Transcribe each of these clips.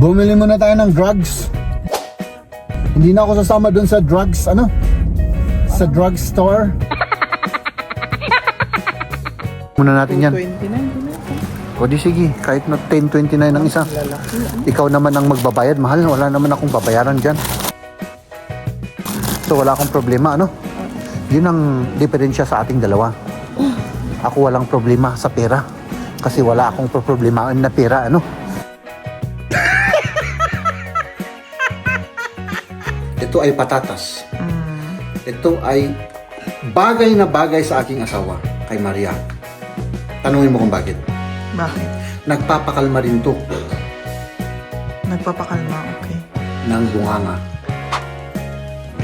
Bumili muna tayo ng drugs. Hindi na ako sasama dun sa drugs, sa drugstore. Muna natin yan. 29. O di sige, kahit na 10.29 ang isa. Ikaw naman ang magbabayad, mahal. Wala naman akong babayaran dyan. So wala akong problema, Yun ang diferensya sa ating dalawa. Ako walang problema sa pera. Kasi wala akong problemain na pera, Ito ay patatas. Ito ay bagay na bagay sa aking asawa, kay Maria. Tanungin mo kung bakit. Bakit? Nagpapakalma rin to Nagpapakalma, okay. ng bunganga.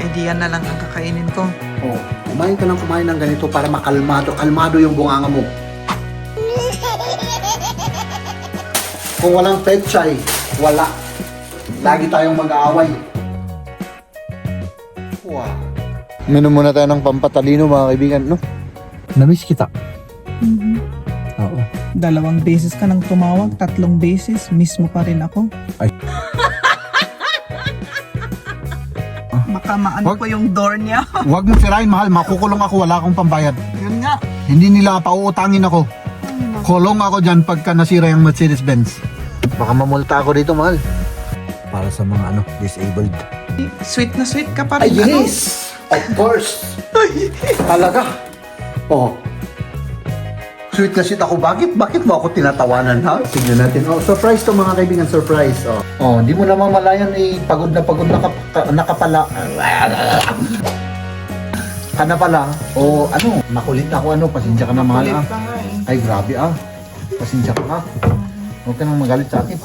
Eh di yan na lang ang kakainin ko. Oh, kumain ka ng ganito para kalmado yung bunganga mo. Kung walang pechay, wala. Lagi tayong mag-aaway. Wow. Minom muna tayo ng pampatalino, mga kaibigan, Namiss kita. Oo. 2 beses ka nang tumawag, 3 beses, miss mo pa rin ako. Ay. Baka maano ko yung door niya. Huwag mo sirain, mahal. Makukulong ako, wala akong pambayad. Yun nga. Hindi nila pauutangin ako. Kulong ako dyan pagka nasira yung Mercedes-Benz. Baka mamulta ako dito, mahal. Para sa mga disabled. Sweet na sweet ka pa Ay, rin. yes! Of course! Talaga? Oh. Sweet na sweet ako. Bakit mo ako tinatawanan, ha? Tingnan natin. Oh, surprise to, mga kaibigan. Surprise. Oh, di mo naman malayan, pagod na nakapala. Ka na pala. O, makulit ako, pasensya ka na, mahal, Kulit ka nga eh. Ay, grabe, pasensya ka, huwag ka nang magalit sa akin.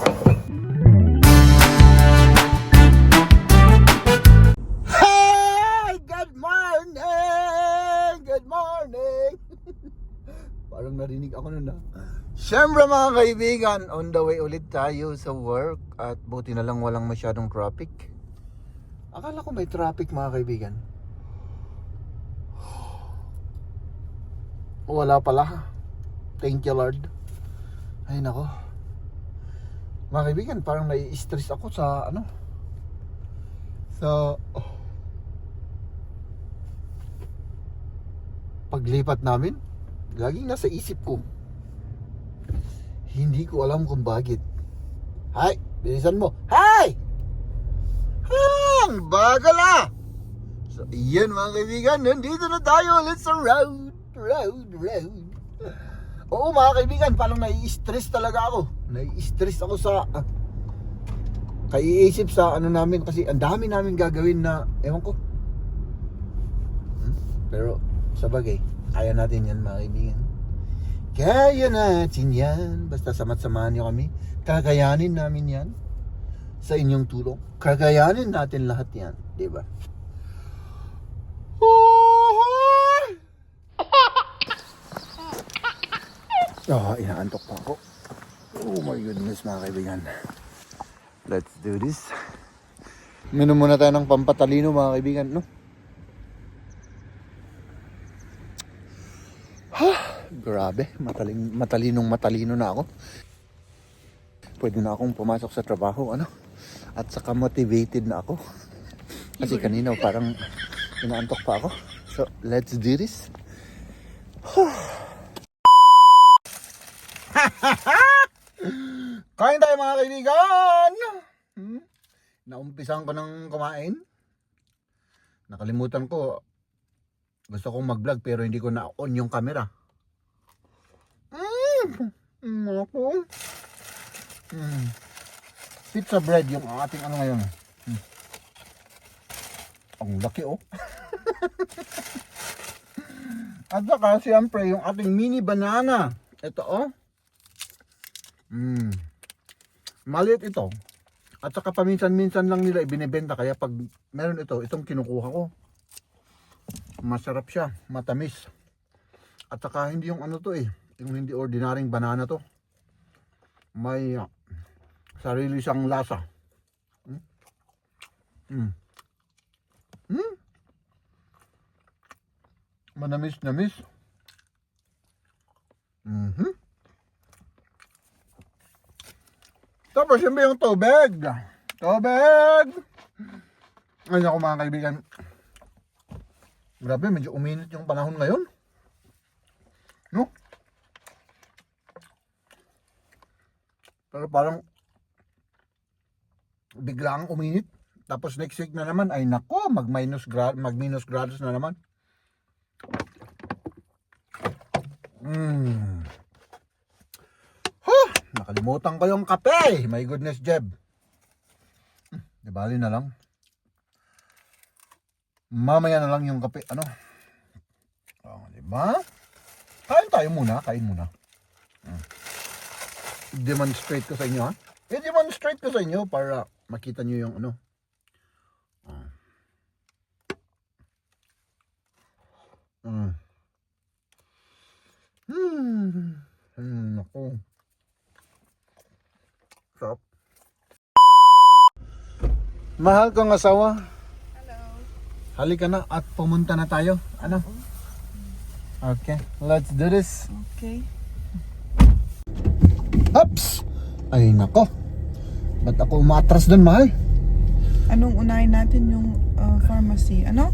Hey! Good morning! Good morning! Parang narinig ako nun, Siyempre, mga kaibigan, on the way ulit tayo sa work. At buti na lang walang masyadong traffic. Akala ko may traffic, mga kaibigan. Wala pala. Thank you, Lord. Ay, nako. Mga kaibigan, parang nai-stress ako sa paglipat namin. Laging nasa isip ko. Hindi ko alam kung bakit. Hay, bilisan mo. Hay! Ang bagal. So, iyan, mga kaibigan, nandito na tayo ulit sa road. Oo, mga kaibigan, parang nai-stress talaga ako. Nai-stress ako sa kaiisip sa namin kasi ang dami namin gagawin na ewan ko. Pero sa bagay, kaya natin yan, mga kaibigan. Kaya natin yan. Basta sama't-samahan niyo kami. Kakayanin namin yan. Sa inyong tulong. Kakayanin natin lahat yan, diba? Inaantok pa ako. Oh my goodness, mga kaibigan. Let's do this. Minom muna tayo ng pampatalino, mga kaibigan, Grabe, matalino na ako. Pwede na akong pumasok sa trabaho, At saka motivated na ako. Kasi kanina parang inaantok pa ako. So, let's do this. Kain tayo, mga kaibigan! Naumpisan ko ng kumain. Nakalimutan ko. Gusto kong mag-vlog pero hindi ko na-on yung camera. Ako. Pizza bread yung ating ngayon. Ang laki, At saka siyempre yung ating mini banana. Ito, maliit ito. At saka paminsan-minsan lang nila ibinebenta. Kaya pag meron itong kinukuha ko. Masarap siya, matamis. At saka hindi yung yung hindi ordinaryong banana to. May sarili siyang lasa. Manamis-namis. Tapos siyempre yung tubig. Tubig! Ay ako mga kaibigan. Grabe, medyo uminit yung panahon ngayon. No? Pero parang biglang uminit. Tapos next week na naman, ay nako, mag-minus grados na naman. Nakalimutan ko yung kape. My goodness, Jeb. Di bali na lang. Mamaya na lang yung kape. Ano? Oh, di ba? Kain tayo muna. Kain muna. Demonstrate ko sa inyo, ha? I-demonstrate ko sa inyo para makita nyo yung ano. Naku. Sarap. Mahal kong asawa. Hello. Halika na at pumunta na tayo. Ano? Okay, let's do this. Okay. Ups! Ay nako. Ba't ako umatras doon, mahal? Anong unahin natin yung pharmacy? Ano?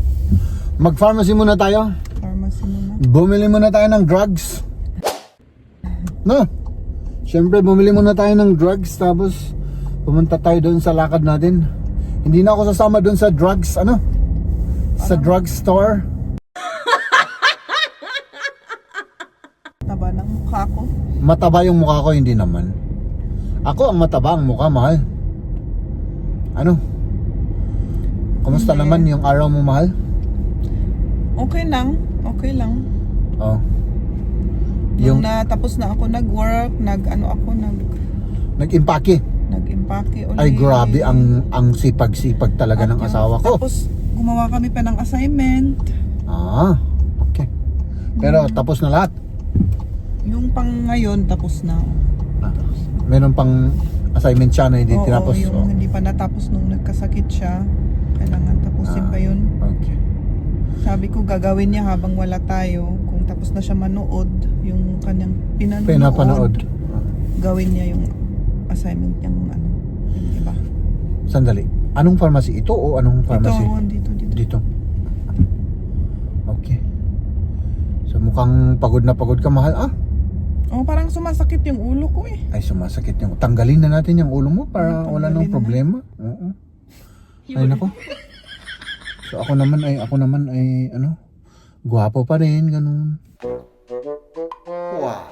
Mag-pharmacy muna tayo. Pharmacy muna. Bumili muna tayo ng drugs. No? Siyempre, bumili muna tayo ng drugs. Tapos, pumunta tayo doon sa lakad natin. Hindi na ako sasama doon sa drugs, ano? Sa drugstore. Taba ng mukha ko. Mataba yung mukha ko, hindi naman. Ako ang mataba ang mukha, mahal. Ano? Kumusta Hindi. naman yung araw mo, mahal? Okay lang. Okay lang. Oh. Yung Yung natapos na ako nag-work, nag-impake. nag-impake ulit. Ay, grabe ang sipag-sipag talaga ng asawa ko. Tapos gumawa kami pa ng assignment. Ah, okay. Pero tapos na lahat. Yung pang ngayon tapos na. Meron pang assignment siya na hindi Oo, tinapos. yung Oh. hindi pa natapos nung nagkasakit siya. Kailangan tapusin pa yun. Okay. Sabi ko gagawin niya habang wala tayo. Kung tapos na siya manood, yung kanyang Pinapanood. gawin niya yung assignment niyang ano, yung iba. Sandali. Anong pharmacy ito o anong pharmacy? Dito. Dito. Okay. So mukhang pagod na pagod ka, mahal. Ah, Oh, parang sumasakit yung ulo ko eh. ay sumasakit yung. Tanggalin na natin yung ulo mo para wala nang Tanggalin na. problema. Oo. Ay nako. So ako naman ay ano, gwapo pa rin, ganun. Wow.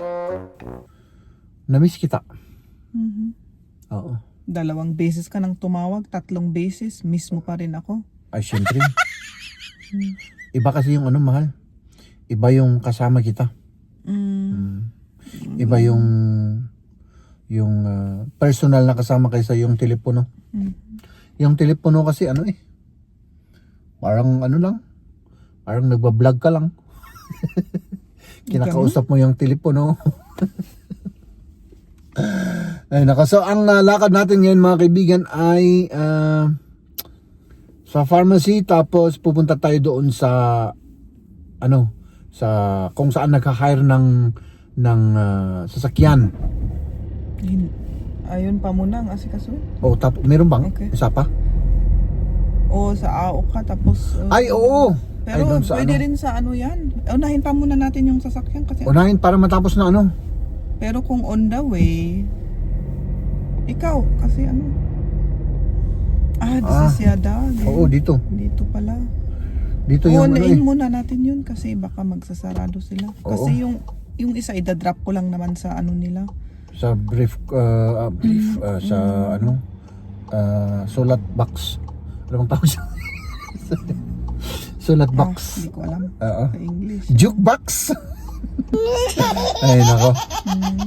Namiss kita. Mhm. Oo. 2 beses ka nang tumawag, 3 beses, miss mo pa rin ako. Ay syempre. Iba kasi yung ano, mahal. Iba yung kasama kita. Iba yung personal na kasama kaysa yung telepono. Yung telepono kasi ano eh. Parang ano lang. Parang nagba-vlog ka lang. Kinakausap mo yung telepono. Ay nako. So ang lakad natin ngayon, mga kaibigan, ay sa pharmacy, tapos pupunta tayo doon sa ano, sa kung saan nagka-hire ng sasakyan. Ayun pa muna ang asikaso. O meron bang Okay. isa pa? O sa AO ka tapos Ay oo. Ay, pero doon sa pwede ano. rin sa ano yan. Unahin pa muna natin yung sasakyan kasi Unahin para matapos na ano. pero kung on the way ikaw kasi ano. This is Yada. Oo, dito. Dito pala. Dito yung ano eh. Unahin muna natin yun kasi baka magsasarado sila. Kasi yung isa idadrop ko lang naman sa ano nila. Sa sa ano sulat box. Ano bang tawag siya? Sulat box. Hindi ko alam. Oo. Sa English. Jukebox. Ay nako.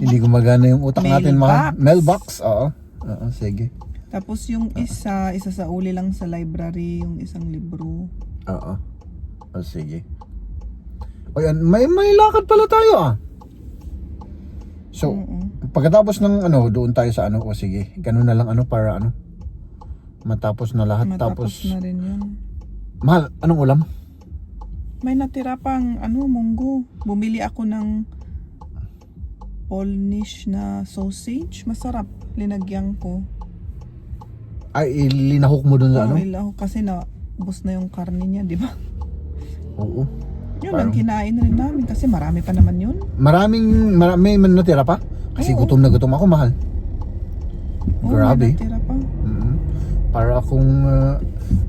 Hindi gumagana yung utak natin, mga Mailbox. mailbox. Oo. Oo, sige. Tapos yung isa sa uli lang sa library, yung isang libro. Oo. Oh, sige. O yan, may lakad pala tayo ah. So, pagkatapos ng ano, doon tayo sa ano, o sige, ganun na lang ano para ano, matapos na lahat. Matapos na rin yun. Mahal, anong ulam? May natira pang ano, munggo. Bumili ako ng Polish na sausage. Masarap. Linagyan ko. Ay, linahok mo dun sa ano? Ilaw kasi naubos na yung karne niya, di ba? Oo. Yun lang kinain rin namin kasi marami pa naman yun. May man natira pa? Kasi Oo. gutom na gutom ako, mahal. Oo, Grabe. may natira pa. Para akong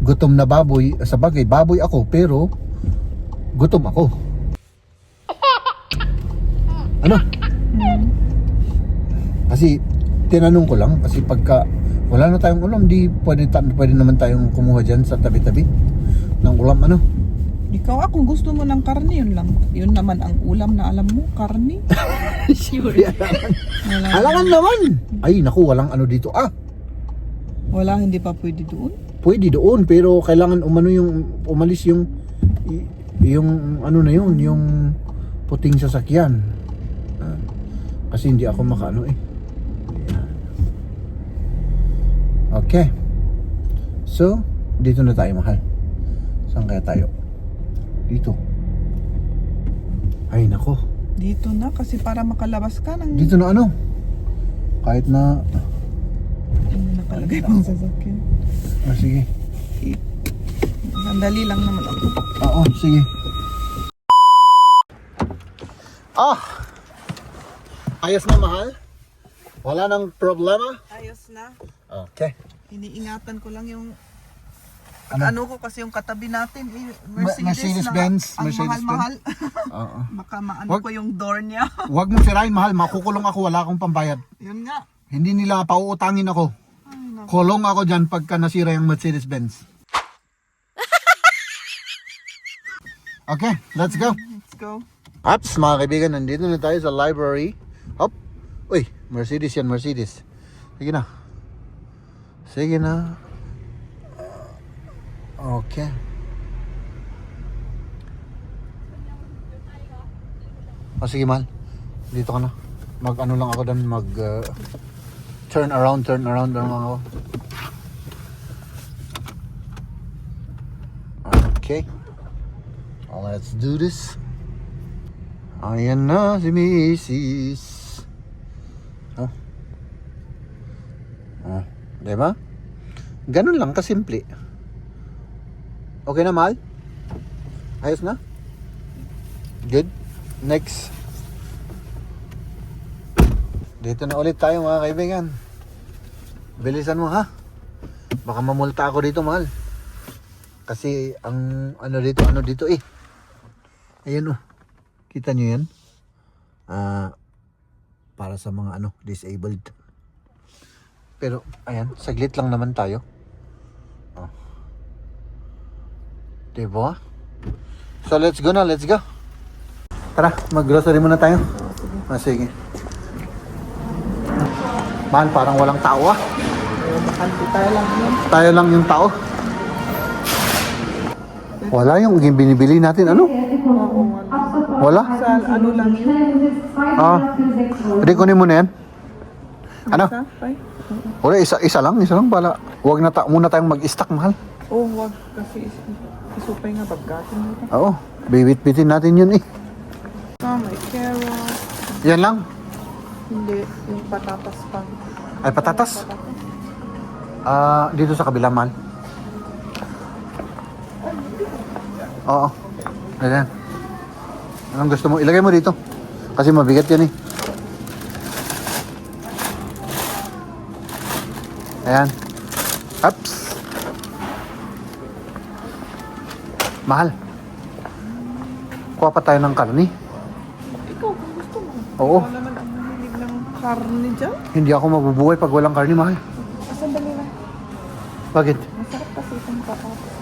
gutom na baboy. Sa bagay, baboy ako, pero gutom ako. Ano? Kasi tinanong ko lang, kasi pagka wala na tayong ulam, di pwede naman tayong kumuha dyan sa tabi-tabi ng ulam, ano? Ikaw, kung gusto mo ng karne, yun lang. Yun naman ang ulam na alam mo, karne. Sure. Alangan naman. Ay, naku, walang ano dito. Wala, hindi pa pwede doon. Pwede doon, pero kailangan umalis yung ano na yun, yung puting sasakyan. Kasi hindi ako makaano eh. Okay. So, dito na tayo, mahal. Saan kaya tayo? Dito. Ay, nako. Dito na, kasi para makalabas ka ng... Dito na ano? Kahit na... Ano nakalagay pang sasakyan. Sige. Sandali lang naman ako. Oo, sige. Ayos na, mahal? Wala nang problema? Ayos na. Okay. Iniingatan ko lang yung... Ano? Ano ko kasi yung katabi natin, Mercedes Mercedes-Benz. na ang mahal-mahal. Oo. Baka maano Wag- ko yung door niya. Huwag mo sirain, mahal. Makukulong ako. Wala akong pambayad. Yun nga. Hindi nila pauutangin ako. Ay, naku. Kulong ako dyan pagka nasira yung Mercedes-Benz. Okay, let's go. Let's go. Ups, mga kaibigan, nandito na tayo sa library. Hop. Uy, Mercedes yan, Mercedes. Sige na. Sige na. Okay. Sige, mahal. Dito ka na. Mag-ano lang ako doon, turn around lang ako. Okay. Let's do this. Ayan na si Mrs. Diba? Ganun lang kasimple. Okay na, mahal? Ayos na? Good? Next. Dito na ulit tayo, mga kaibigan. Bilisan mo, ha? Baka mamulta ako dito, mahal. Kasi ang ano dito eh. Ayan oh. Kita nyo yan? Para sa mga disabled. Pero ayan, saglit lang naman tayo. Diba? So let's go na, let's go. Tara, mag-grocery muna tayo. Sige. Man, parang walang tao Bakante tayo lang yun. Tayo lang yung tao. Wala yung binibili natin, ano? Wala? Sa ano lang yun. Pwede kunin mo na yan. Ano? Isa? Ay? Wala, isa lang pala. Huwag na muna tayong mag-stock, mahal. Oh, wag kasi isupay nga pagkatin nito. Oo, bibit-bitin natin yun eh. May carrot. Yan lang. Hindi, yung patatas pa. Ay, patatas. Dito sa kabila, mahal. Oo. Ayan. Anong gusto mo? Ilagay mo dito. Kasi mabigat yan eh. Ayan. Ups. Mahal. Kuha pa tayo ng karni. Ikaw, kung gusto mo. Oo. Ikaw naman ang mahilig ng karne dyan. Hindi ako mabubuhay pag walang karni, mahal. Sandali lang. Bakit? Masarap kasi itong patatas.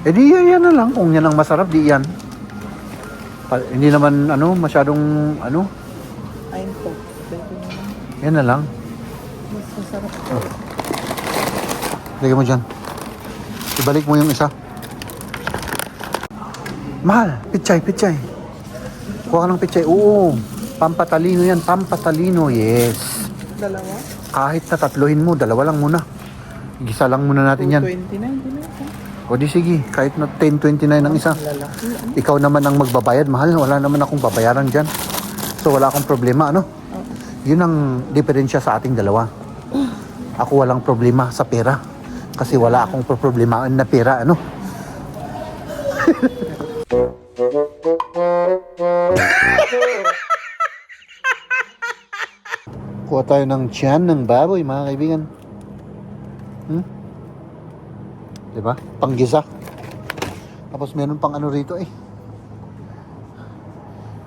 Eh di yan na lang. Kung yan ang masarap, di yan. Hindi naman masyadong Ayun po. Pwede naman. yan na lang. Mas masarap. Lagay mo dyan. Ibalik mo yung isa. Mahal, pichay. Kuha ka ng pichay. Oo. Pampatalino yan. Pampatalino, yes. Dalawa? Kahit na tatluhin mo, dalawa lang muna. Gisa lang muna natin yan. 29 din ito. O di sige, kahit na 10.29 ang isa. Lalaki. Ikaw naman ang magbabayad, mahal. Wala naman akong babayaran dyan. So wala akong problema, ano? Yun ang diferensya sa ating dalawa. Ako walang problema sa pera. Kasi wala akong problemain na pera, ano? Kuha tayo ng tiyan ng baboy, mga kaibigan. Diba? Panggisa. Tapos meron pang ano rito eh.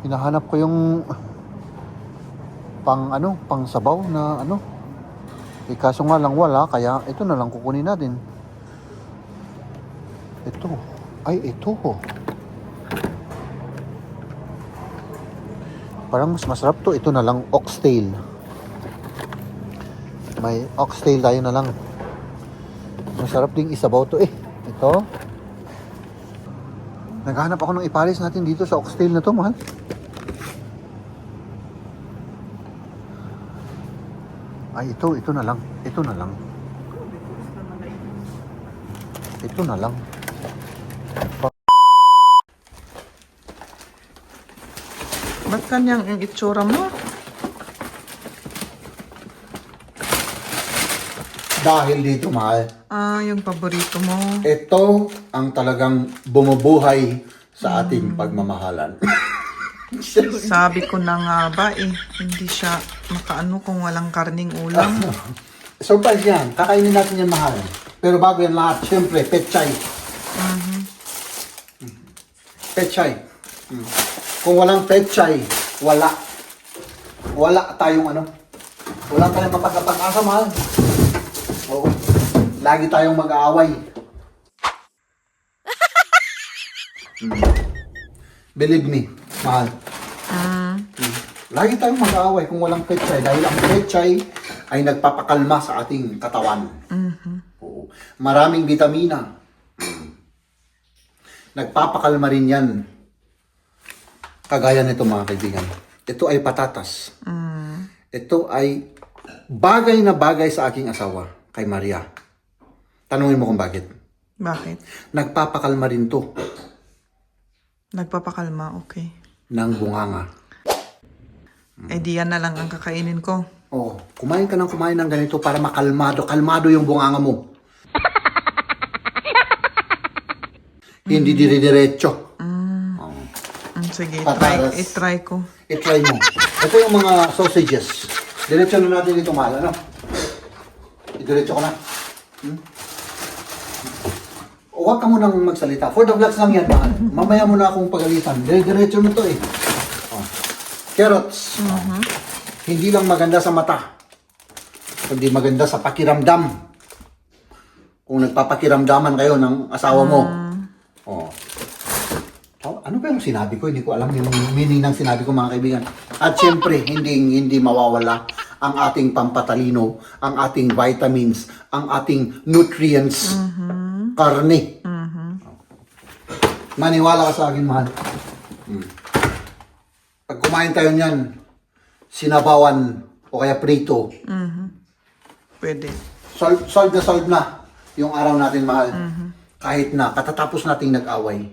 Hinahanap ko yung pang sabaw na ano. Eh kaso nga lang wala, kaya ito na lang kukunin natin. Ito. Ay, ito. Parang mas masarap to. Ito na lang, oxtail. May oxtail tayo na lang. Masarap ding isabaw to eh. Ito. Naghahanap ako ng ipares natin dito sa oxtail na to, mahal. Ay, ito na lang. Ito na lang. Ito na lang. Ba't kanyang yung itsura mo? Dahil dito, mahal. Ah, yung paborito mo. Ito ang talagang bumubuhay sa ating pagmamahalan. Sabi ko na nga ba eh, hindi siya makaano kung walang karning ulam. Surprise yan. Kakainin natin yan, mahal. Pero bago yan lahat, syempre, pechay. Pechay. Kung walang pechay, wala. Wala tayong ano. Wala tayong mapagkapag-asa, mahal. Oo. Lagi tayong mag-aaway. Believe me, mahal. Lagi tayong mag-aaway kung walang pechay. Dahil ang pechay ay nagpapakalma sa ating katawan. Oo. Maraming vitamina. Nagpapakalma rin yan. Kagaya nito, mga kaibigan. Ito ay patatas. Ito ay bagay na bagay sa aking asawa, kay Maria. Tanungin mo kung bakit. Bakit? Nagpapakalma rin to Nagpapakalma, okay. ng bunganga. Eh di yan na lang ang kakainin ko. Oo, kumain ka ng ganito para kalmado yung bunganga mo. Hindi dire-diretso. Sige, Patatas. i-try ko. I-try mo. Ito yung mga sausages. Diretso na natin dito, mahal. Ano? Diretso ko na. Huwag ka munang magsalita. For the vlogs lang yan, mahal. Mamaya mo na akong pagalitan. Diretso na to eh. Oh. Carrots. Hindi lang maganda sa mata. Kundi maganda sa pakiramdam. Kung nagpapakiramdaman kayo ng asawa mo. Oh. Ano ba yung sinabi ko? Hindi ko alam yung meaning ng sinabi ko, mga kaibigan. At syempre, hindi mawawala ang ating pampatalino, ang ating vitamins, ang ating nutrients, karne. Maniwala ka sa akin, mahal. Pag kumain tayo niyan, sinabawan o kaya prito, Pwede. solve na yung araw natin, mahal. Kahit na katatapos nating nag-away.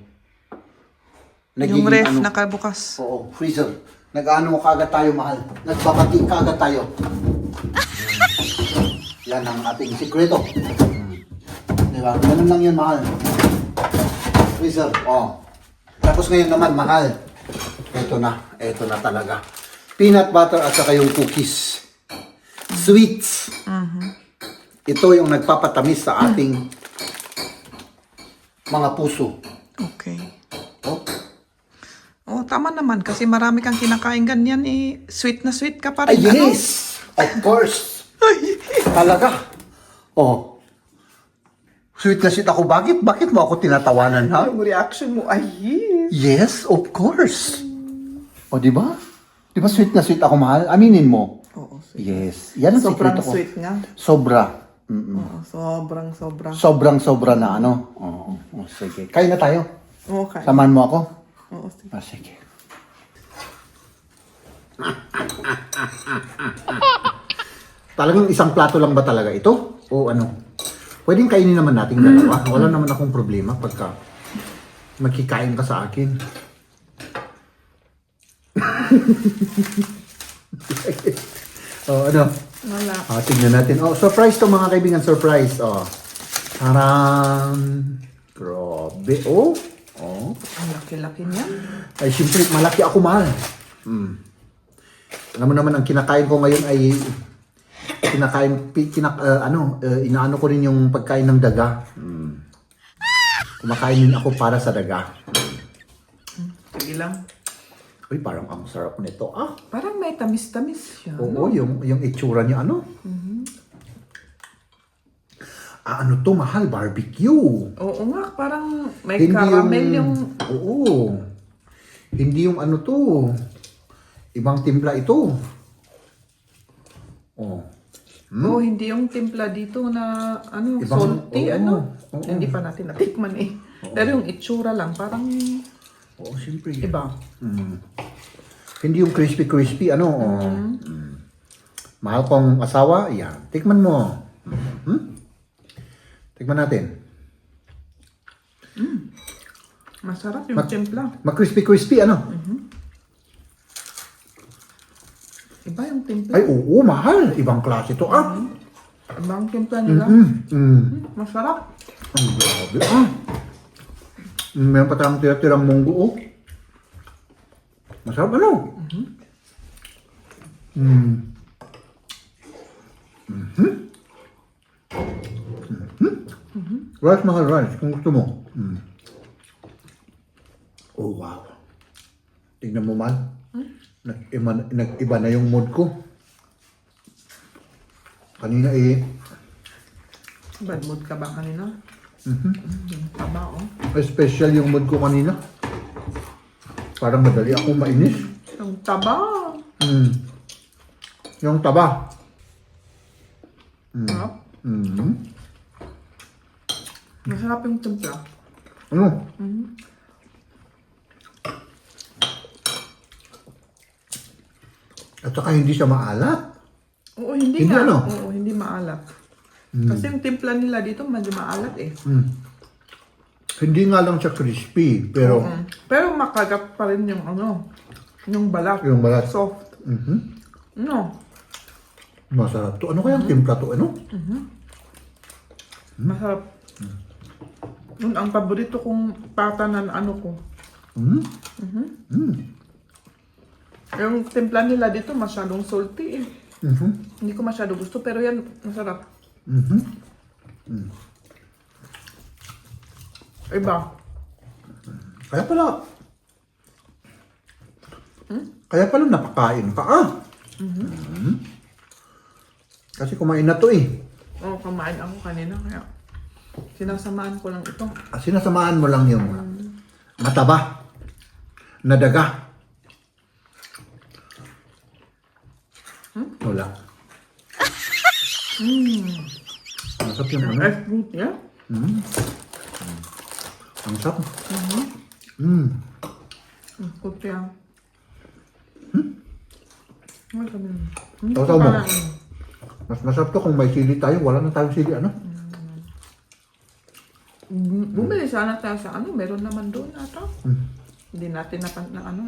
Yung ref nakabukas. Oo, freezer. Nag-ano kagad tayo, mahal. Nagbabati kagad tayo. Yan ang ating sikreto. Diba? Ganun lang yun, mahal. Freezer, Tapos ngayon naman, mahal. Ito na talaga. Peanut butter at saka yung cookies. Sweets. Ito yung nagpapatamis sa ating mga puso. Okay. Oh. Oh, tama naman kasi marami kang kinakain ganyan eh. Sweet na sweet ka pa Ay, rin. Ano? yes! Of course! Talaga. Oh. Sweet na sweet ako. Bakit mo ako tinatawanan, ha? Yung reaction mo, ay yes. Yes, of course. O, di ba? Di ba sweet na sweet ako, mahal? Aminin mo. Oo, sweet. Yes. Yan ang Sobrang sikreto ko. sweet nga. Sobra. Oo, sobra. Sobrang-sobra na ano. Oo. Sige. Kain na tayo. Okay. Samahan mo ako. Oo, sige. Sige. Talagang isang plato lang ba talaga ito? O ano? Pwedeng kainin naman natin dalawa. Wala naman akong problema pagka magkikain ka sa akin. Oh, ano? Wala. Tignan natin. Oh, surprise to mga kaibigan, surprise. Oh. Parang grabe. Oh. Oh. Ang laki-laki niyan. Ay, siyempre, malaki ako, mahal. Alam mo naman, ang kinakain ko ngayon ay inaano ko rin yung pagkain ng daga. Kumakain din ako para sa daga. Sige lang. Uy, parang ang sarap nito. Ah, Parang may tamis-tamis siya. oo, yung itsura niya, ano? Ano to, mahal? Barbecue. Oo nga, parang may Hindi caramel yung... Oo. Hindi yung ano to. Ibang timpla ito. Oh. Oo, hindi yung timpla dito na ano, Ibang- salty, oo, ano. oo. Hindi pa natin natikman eh. Pero yung itsura lang, parang Oo, siyempre. iba. Hindi yung crispy, ano. Oh. Mahal kong asawa, yan. Tikman mo. Tikman natin. Masarap yung timpla. Mag-crispy, ano. Iba yung timpla. Ay, oo, mahal. Ibang klase to, ah. Ibang timpla nila. Masarap. Ang grabe, ah. Meron pa tayong tira-tirang munggo, oh. Masarap, ano? Rice, mahal, rice. Kung gusto mo. Oh, wow. Tignan mo, man. Nag-iba na yung mood ko. Kanina Bad mood ka ba kanina? Yung taba, oh. special yung mood ko kanina. Parang madali akong mainis. Yung taba. Yung taba. Sarap. Masarap yung timpla. Ano? At saka hindi siya maalat. Oo, hindi Hindi nga. ano? Oo, hindi maalat. Kasi yung timpla nila dito medyo maalat eh. Hindi nga lang siya crispy, pero Pero makagat pa rin yung ano, yung balat. yung balat. Soft. No, Masarap to. Ano kayang timpla to? Ano? masarap. Yun ang paborito kong pata na ano ko. Yung timpla nila dito masyadong salty eh. Hindi ko masyado gusto pero yan masarap. Iba. Kaya pala napakain ka, ah. Kasi kumain na to eh. Oo, kumain ako kanina kaya sinasamaan ko lang ito. Sinasamahan mo lang yung mataba na daga. Wala. Masarap yung Yung ano. ice fruit niya. Ang sarap. Ang puti yan. Ano sabi mo? Tawag mo. Mas masarap to kung may sili tayo. Wala na tayong sili, ano? Bumili sana tayo sa ano, meron naman doon ata. Hindi natin na ano.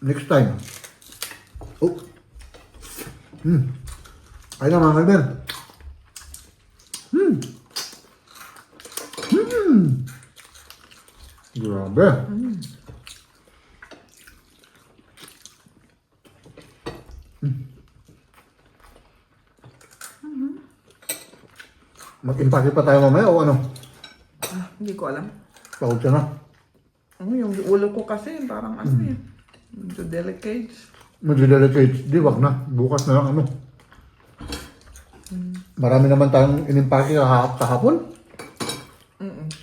Next time. Oh. Ay na mga kaibigan. Grabe. Mag-impake pa tayo mamaya o ano? Hindi ko alam. Pagod ka na. Ano, yung ulo ko kasi parang ano eh. Medyo delicate. Medyo delicate. Di, wag na. Bukas na lang ano. Marami naman tayong inimpake kahapon.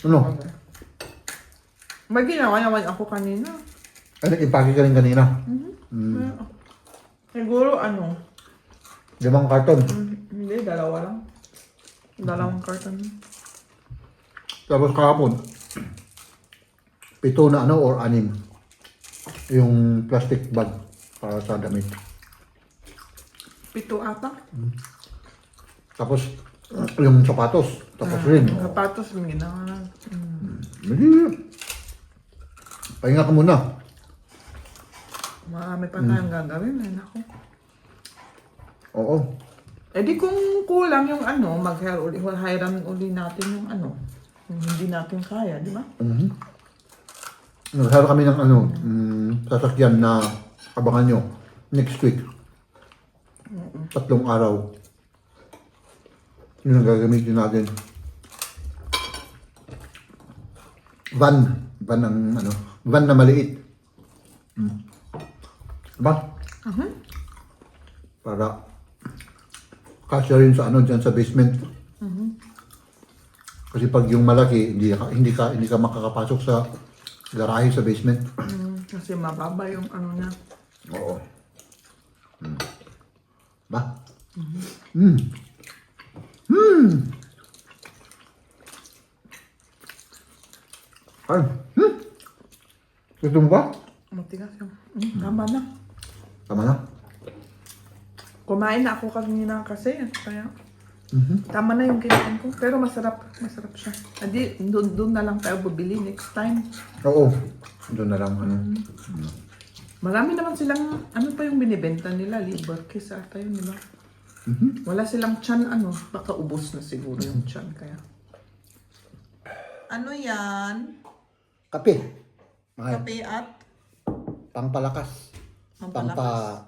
Ano? May ginawa naman ako kanina. Ay, nag-impake ka rin kanina. Siguro ano, 5 karton. hindi, dalawa lang. Dalawang carton. Tapos kahapon, 7 na ano or 6. Yung plastic bag para sa damit. 7 ata. Tapos yung sapatos. Tapos rin. Sapatos yung ginawa na. Mali. Pahinga ka muna. Marami pa tayong gagawin. Ay, naku. Oo. Eh di kung kulang yung ano, mag-hiram uli natin yung ano, yung hindi natin kaya, di ba? Naghara kami ng sasakyan na abangan nyo next week. 3 araw. Yun ang gagamitin natin. Van na maliit. Diba? Para kasya rin sa dyan sa basement. Kasi pag yung malaki, hindi ka makakapasok sa garahe sa basement. Kasi mababa yung ano niya. Oo. Ba? Ay. Gusto mo ba? Matigas yung. Tama na. Tama na. Kumain na ako kanina kasi. Kaya tama na yung kinain ko. Pero masarap. Masarap siya. Hindi, doon na lang tayo bubili next time. Oo. Doon na lang. Marami naman silang, ano pa yung binibenta nila? Liver kiss ata yun, di ba? Wala silang tiyan, baka ubos na siguro yung tiyan. Kaya. Ano yan? Kape. Ay, Kape at? pangpalakas. Pampalakas.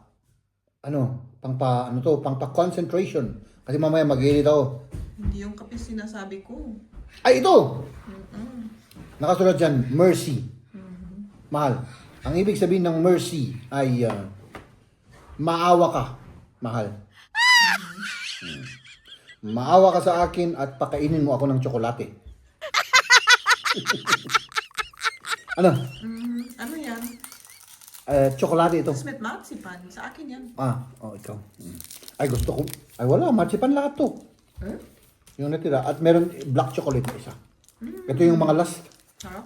Pangpa-concentration. Kasi mamaya mag-iili daw. Hindi yung kape sinasabi ko. Ay, ito! Nakasulat dyan, mercy. Mahal. Ang ibig sabihin ng mercy ay maawa ka, mahal. Maawa ka sa akin at pakainin mo ako ng tsokolate. Ano? Ano yan? Tsokolate ito. Smith marzipan. Sa akin yan. Ikaw. Ay, gusto ko. Ay, wala. Marzipan lahat to. Yung natira. At meron black chocolate na isa. Ito yung mga last. Sarap.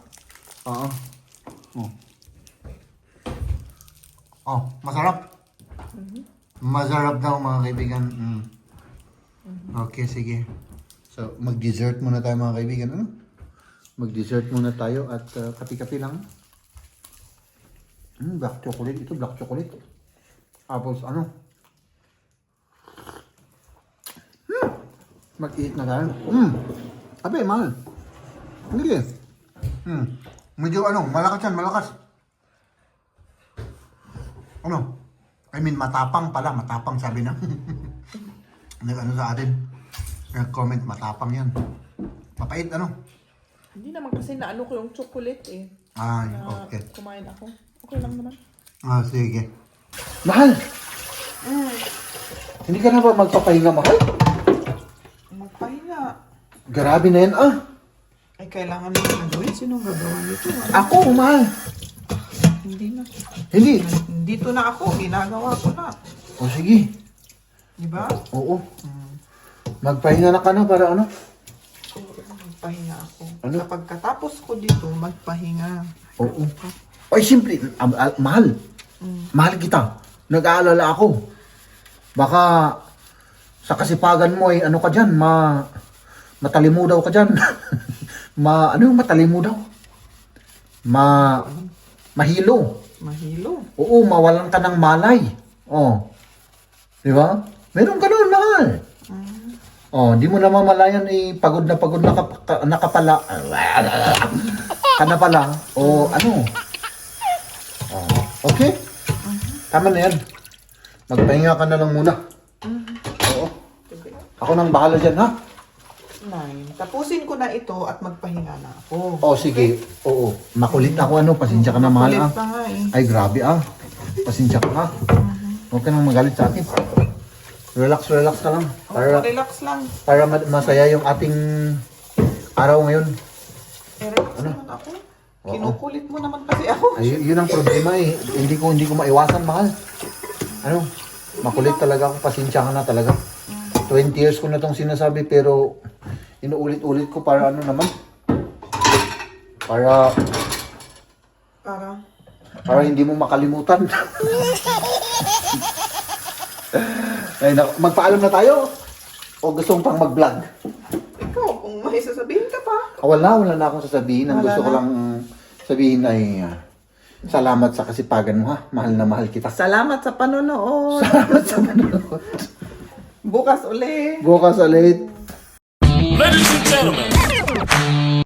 Masarap. Masarap daw mga kaibigan. Okay, sige. So, mag-dessert muna tayo mga kaibigan. Ano? Mag-dessert muna tayo at kapi-kapi lang. Black chocolate. Ito, black chocolate. Tapos, mag-eat na tayo. Abe, mahal. Hindi eh. Medyo malakas yan, malakas. Matapang pala, matapang sabi na. Sa atin. Comment, matapang yan. Mapait, Hindi naman kasi naano ko yung chocolate eh. Ay, Na okay. kumain ako. Okay lang naman. Sige. Mahal! Hindi ka na ba magpapahinga, mahal? Magpahinga. Grabe na yan, Ay, kailangan mo gagawin. Sinong gagawin ito? Ako, mahal. Hindi na. Hindi. Dito na ako. Ginagawa ko na. O, sige. Diba? Oo. Magpahinga na ka na para Magpahinga ako. Ano? Kapag katapos ko dito, magpahinga. Oo. Ay, simple. Mahal. Mahal kita. Nag-aalala ako. Baka sa kasipagan mo ay ka dyan, matalimu daw ka dyan. Matalimu daw? Mahilo. Mahilo. Oo, mawalan ka ng malay. Di ba? Meron ganun, mahal. Di mo na mamalayan, pagod na nakapala. Ka na pala. Okay? Tama na yan. Magpahinga ka na lang muna. Oo. Ako nang bahala dyan, ha? Tapusin ko na ito at magpahinga na ako. Sige. Oo. Makulit ako, pasensya ka na, mahal, Kulit pa nga eh. Ay, grabe, pasensya ka, ha? Huwag ka nang magalit sa akin. Relax ka lang. Relax lang. Para masaya yung ating araw ngayon. Relax naman ako. Kinukulit mo naman kasi ako. Ay, yun ang problema eh. Hindi ko maiwasan, mahal. Makulit talaga ako. Pasensya ka na talaga. 20 years ko na tong sinasabi pero inuulit-ulit ko para naman. Para hindi mo makalimutan. Ay, magpaalam na tayo. O gusto mong pang mag-vlog? Ikaw, kung may sasabihin ka pa. Wala na akong sasabihin. Ang Wala gusto ko na? lang sabihin ay Salamat sa kasipagan mo ha. Mahal na mahal kita. Salamat sa panonood. Bukas ulit. Bukas ulit. Ladies and gentlemen,